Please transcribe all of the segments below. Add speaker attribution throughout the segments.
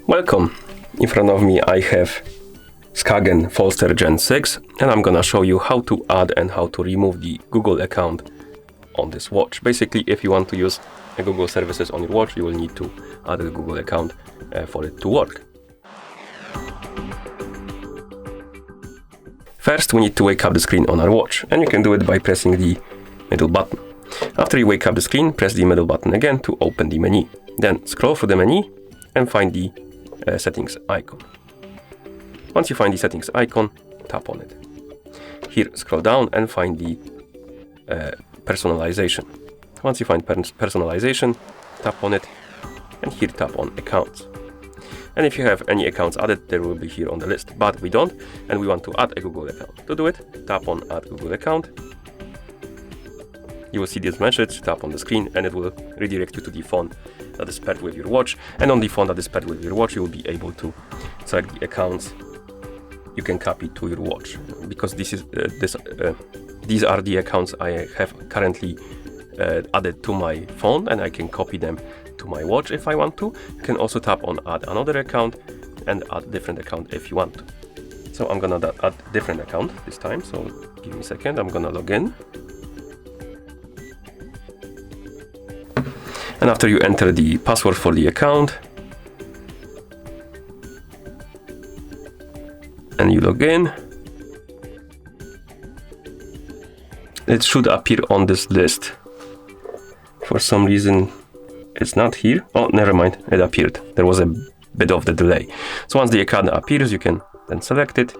Speaker 1: Welcome! In front of me I have SKAGEN Falster Gen 6 and I'm gonna show you how to add and how to remove the Google account on this watch. Basically, if you want to use Google services on your watch, you will need to add a Google account for it to work. First, we need to wake up the screen on our watch, and you can do it by pressing the middle button. After you wake up the screen, press the middle button again to open the menu. Then scroll through the menu and find the settings icon. Once you find the settings icon, tap on it. Here, scroll down and find the personalization. Once you find personalization, tap on it, and here tap on accounts. And if you have any accounts added, they will be here on the list, but we don't, and we want to add a Google account. To do it, tap on Add Google Account. You will see this message, tap on the screen, and it will redirect you to the phone that is paired with your watch. And on the phone that is paired with your watch, you will be able to select the accounts you can copy to your watch. Because these are the accounts I have currently added to my phone, and I can copy them to my watch if I want to. You can also tap on Add Another Account and add a different account if you want to. So I'm gonna add a different account this time, so give me a second, I'm gonna log in. And after you enter the password for the account and you log in, it should appear on this list. For some reason it's not here. Oh, never mind, it appeared. There was a bit of the delay. So once the account appears, you can then select it.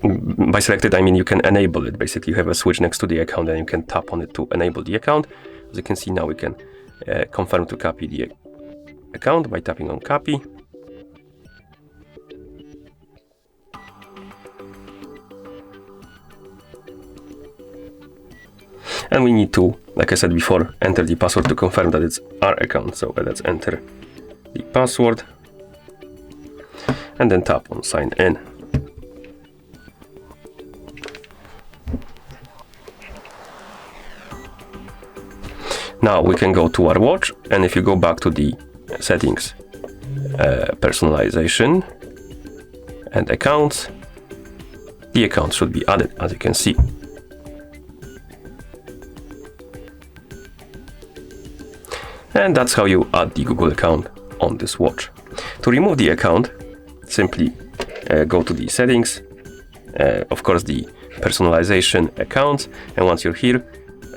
Speaker 1: By selected, I mean you can enable it. Basically, you have a switch next to the account and you can tap on it to enable the account. As you can see now, we can confirm to copy the account by tapping on copy. And we need to, like I said before, enter the password to confirm that it's our account. So let's enter the password and then tap on sign in. Now we can go to our watch, and if you go back to the settings, personalization and accounts, the account should be added, as you can see. And that's how you add the Google account on this watch. To remove the account, simply go to the settings, of course the personalization, accounts, and once you're here,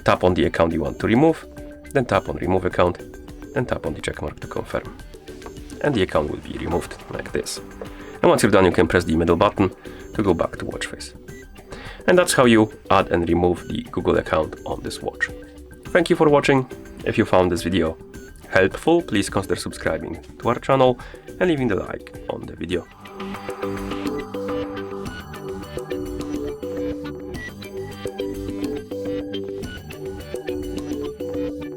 Speaker 1: tap on the account you want to remove, then tap on remove account, then tap on the check mark to confirm. And the account will be removed like this. And once you're done, you can press the middle button to go back to watch face. And that's how you add and remove the Google account on this watch. Thank you for watching. If you found this video helpful, please consider subscribing to our channel and leaving the like on the video.